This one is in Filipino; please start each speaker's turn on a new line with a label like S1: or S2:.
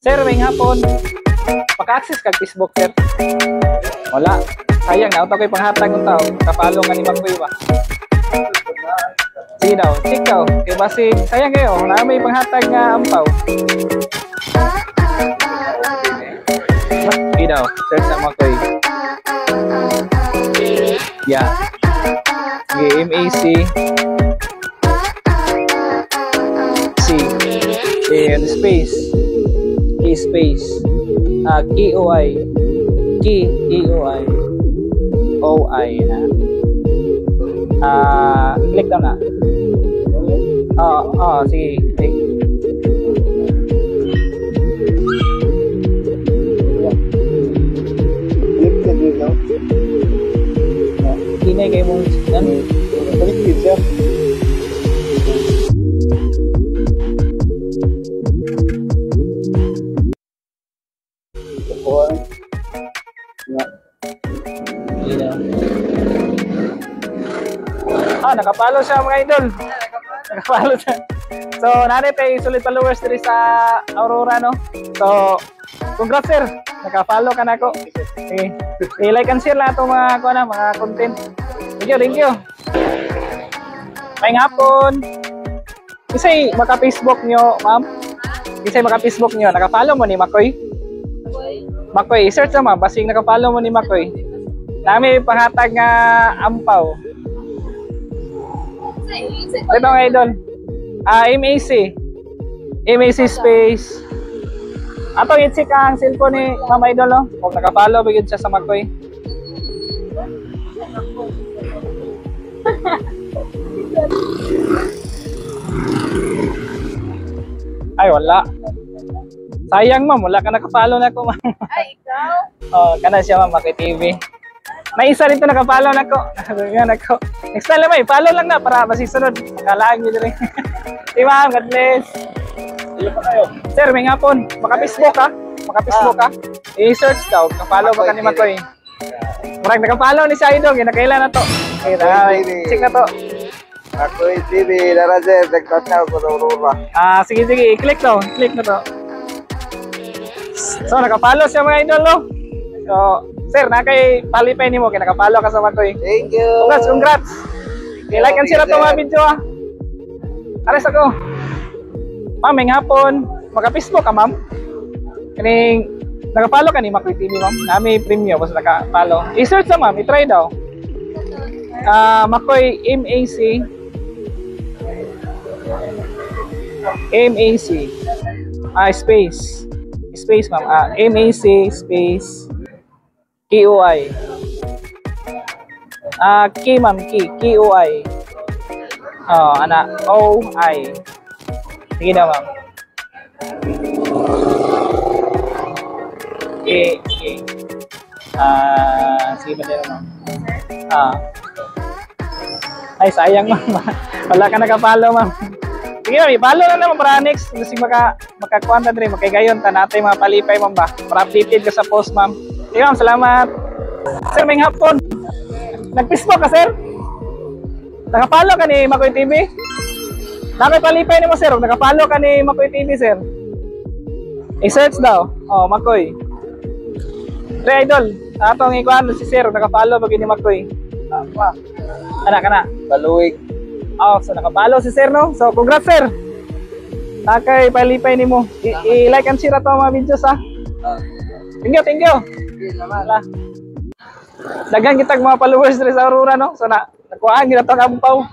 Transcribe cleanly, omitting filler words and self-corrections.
S1: Sir, may hapon. Paka-access kag Facebook, sir. Wala. Sayang na. Ito ko'y panghatag ng tao. Kapalo nga ni Magboy ba? Sige daw. Check daw. Kaya basi, sayang kayo. Wala may panghatag nga ampaw. Sige daw. Search sa Magboy. Yeah. Sige, MAC. C. And space. E space. KOI. KOI. OI na. Click daw na. Sige. Click.
S2: Click sa dito.
S1: Kinay kayo mong yan.
S2: Click dito.
S1: Nakapalo siya mga idol. Nakapalo siya. So, nanay tayo sulit followers diri sa Aurora, no? So, congrats sir. Nakapalo ka na ako. Okay. I-like and share lang itong mga content. Thank you. May hapon. Isa'y maka-Facebook nyo, ma'am. Isa'y maka-Facebook nyo. Nakapalo mo ni Makoy? Makoy, search na ma'am. Basing nakapalo mo ni Makoy. Nami panghatag nga ampaw. Ito nga idol. MAC. MAC space. Atong i-check ang cellphone ni Mama Idol, no? Kung nakapalo, bigyan siya sa Makoy. Ay, wala. Sayang, ma'am. Wala ka nakapalo na ko, ma'am.
S3: Ay, ikaw?
S1: Kana siya, ma'am. Makoy TV. May isa rito nakapalo na ko. Next time lang, follow lang na para masisunod. Kalaan nyo rin. Di ma'am, God bless. Sir, may hapon. Maka-Facebook ka? Maka-Facebook ka? I-search daw. Nakapalo ba ka ni Makoy? Marag nakapalo ni si Idol. Ginakailan na to. Check na to.
S2: Makoy TV. Dara sir. Nagtataw ko sa Aurora.
S1: Sige. I-click daw. Click na to. So, nakapalo siya mga idol, no? So, sir, nakay palipay ni mo. Nakapalo ka sa Makoy.
S2: Thank you.
S1: Congrats. I-like and share ito mga video, Ares ako. Ma'am, may hapon. Maka-Facebook ka, ma'am. Kaning nakapalo ka ni Makoy TV, ma'am. Nami premium basta nakapalo. I-search na, ma'am. I-try daw. Makoy MAC. MAC. Space. Space, ma'am. MAC space KOI. K, ma'am. KOI. OI. Sige na, ma'am. Sige ba tayo, ma'am? Ay, sayang, ma'am. Wala ka nakapalo, ma'am. Sige, ma'am. Ipalo lang naman para next. Kasi makakuha na rin. Makagayon. Tanatay mga palipay, ma'am ba? Para updated ka sa post, ma'am. Sige, ma'am. Salamat. Sir, may hapon. Nag-Facebook ka, sir? Nakapalo ka ni Makoy TV? Nakapalipay ni mo, sir. Nakapalo ka ni Makoy TV, sir. I-search daw. Makoy. Pre idol. Atong ikuan si sir. Nakapalo pag ni Makoy. Kana.
S2: Baluig.
S1: So nakapalo si sir, no? So, congrats, sir. Nakay palipay ni mo. I-like and share ito mga videos, ha? Thank you. Dagang kitag mga followers sa Aurora, no? So, nakuhaan kita ito ang ampaw.